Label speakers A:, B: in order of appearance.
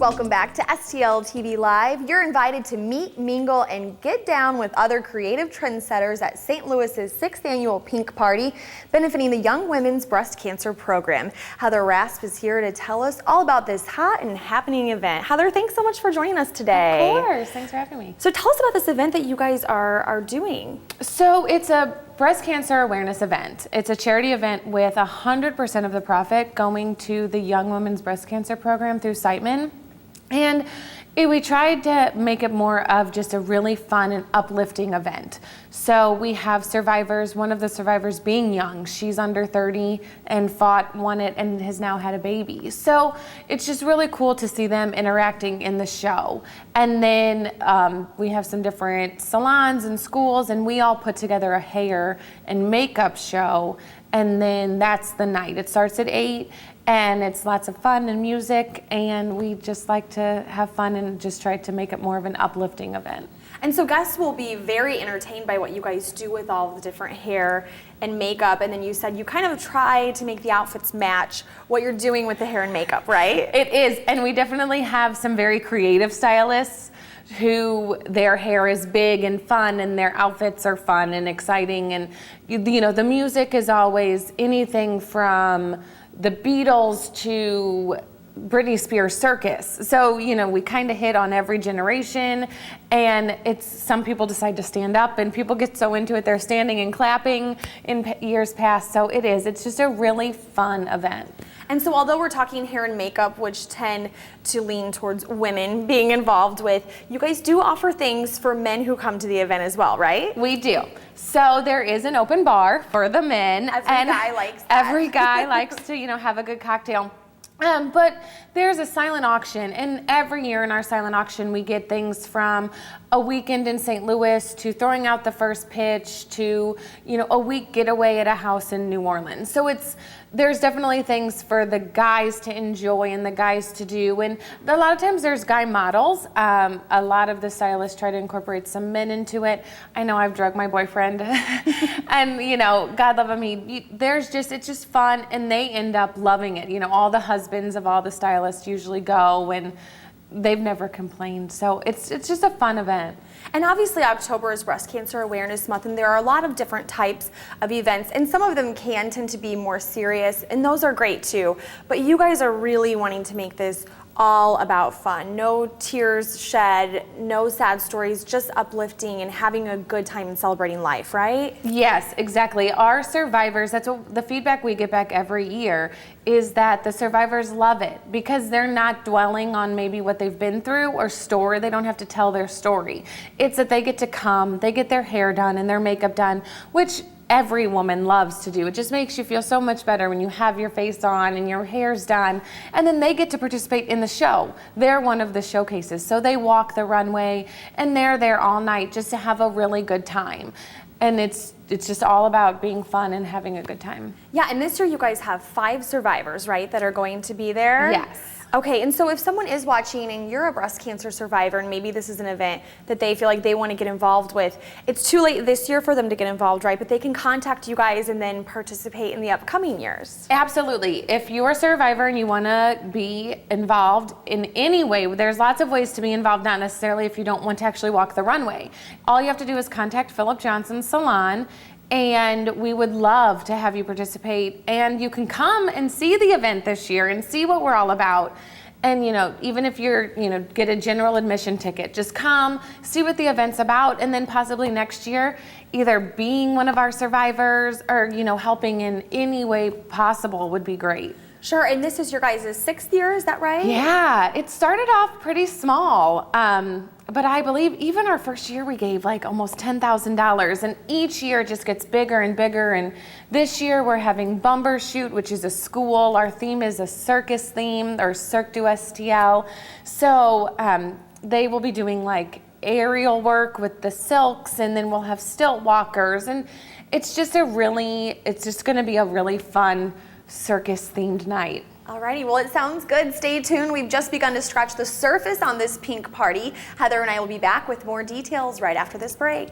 A: Welcome back to STL TV Live. You're invited to meet, mingle, and get down with other creative trendsetters at St. Louis's 6th annual Pink Party, benefiting the Young Women's Breast Cancer Program. Heather Rasp is here to tell us all about this hot and happening event. Heather, thanks so much for joining us today.
B: Of course, thanks for having me.
A: So tell us about this event that you guys are doing.
B: So it's a breast cancer awareness event. It's a charity event with 100% of the profit going to the Young Women's Breast Cancer Program through Siteman. And we tried to make it more of just a really fun and uplifting event. So we have survivors, one of the survivors being young. She's under 30 and won it, and has now had a baby. So it's just really cool to see them interacting in the show. And then we have some different salons and schools, and we all put together a hair and makeup show. And then that's the night. It starts at 8. And it's lots of fun and music, and we just like to have fun and just try to make it more of an uplifting event.
A: And so guests will be very entertained by what you guys do with all the different hair and makeup. And then you said you kind of try to make the outfits match what you're doing with the hair and makeup, right?
B: It is, and we definitely have some very creative stylists who their hair is big and fun, and their outfits are fun and exciting. And you know, the music is always anything from the Beatles to Britney Spears Circus. So, you know, we kind of hit on every generation, and some people decide to stand up, and people get so into it they're standing and clapping in years past. So it's just a really fun event.
A: And so although we're talking hair and makeup, which tend to lean towards women being involved with, you guys do offer things for men who come to the event as well, right?
B: We do. So there is an open bar for the men.
A: Every guy likes that.
B: Every guy likes to, have a good cocktail. But there's a silent auction, and every year in our silent auction we get things from a weekend in St. Louis to throwing out the first pitch to a week getaway at a house in New Orleans. So there's definitely things for the guys to enjoy and the guys to do, and a lot of times there's guy models. A lot of the stylists try to incorporate some men into it. I know I've drugged my boyfriend and God love him, it's just fun, and they end up loving it. All the husbands of all the stylists usually go, and they've never complained. So it's just a fun event.
A: And obviously October is Breast Cancer Awareness Month, and there are a lot of different types of events, and some of them can tend to be more serious, and those are great too. But you guys are really wanting to make this all about fun. No tears shed, no sad stories, just uplifting and having a good time and celebrating life, right?
B: Yes, exactly. Our survivors, that's what the feedback we get back every year is, that the survivors love it because they're not dwelling on maybe what they've been through or story. They don't have to tell their story. It's that they get to come, they get their hair done and their makeup done, which every woman loves to do. It just makes you feel so much better when you have your face on and your hair's done, and then they get to participate in the show. They're one of the showcases, so they walk the runway and they're there all night just to have a really good time. And it's just all about being fun and having a good time.
A: Yeah, and this year you guys have 5 survivors, right, that are going to be there?
B: Yes.
A: Okay, and so if someone is watching and you're a breast cancer survivor, and maybe this is an event that they feel like they want to get involved with, it's too late this year for them to get involved, right? But they can contact you guys and then participate in the upcoming years.
B: Absolutely. If you're a survivor and you want to be involved in any way, there's lots of ways to be involved, not necessarily if you don't want to actually walk the runway. All you have to do is contact Philip Johnson's salon, and we would love to have you participate. And you can come and see the event this year and see what we're all about. And even if you're get a general admission ticket, just come, see what the event's about, and then possibly next year either being one of our survivors or helping in any way possible would be great.
A: Sure, and this is your guys' 6th year, is that right?
B: Yeah, it started off pretty small, but I believe even our first year we gave like almost $10,000, and each year it just gets bigger and bigger. And this year we're having Bumbershoot, which is a school. Our theme is a circus theme, or Cirque du STL. So they will be doing like aerial work with the silks, and then we'll have stilt walkers, and it's just going to be a really fun circus themed night.
A: Alrighty, well, it sounds good. Stay tuned. We've just begun to scratch the surface on this Pink Party. Heather and I will be back with more details right after this break.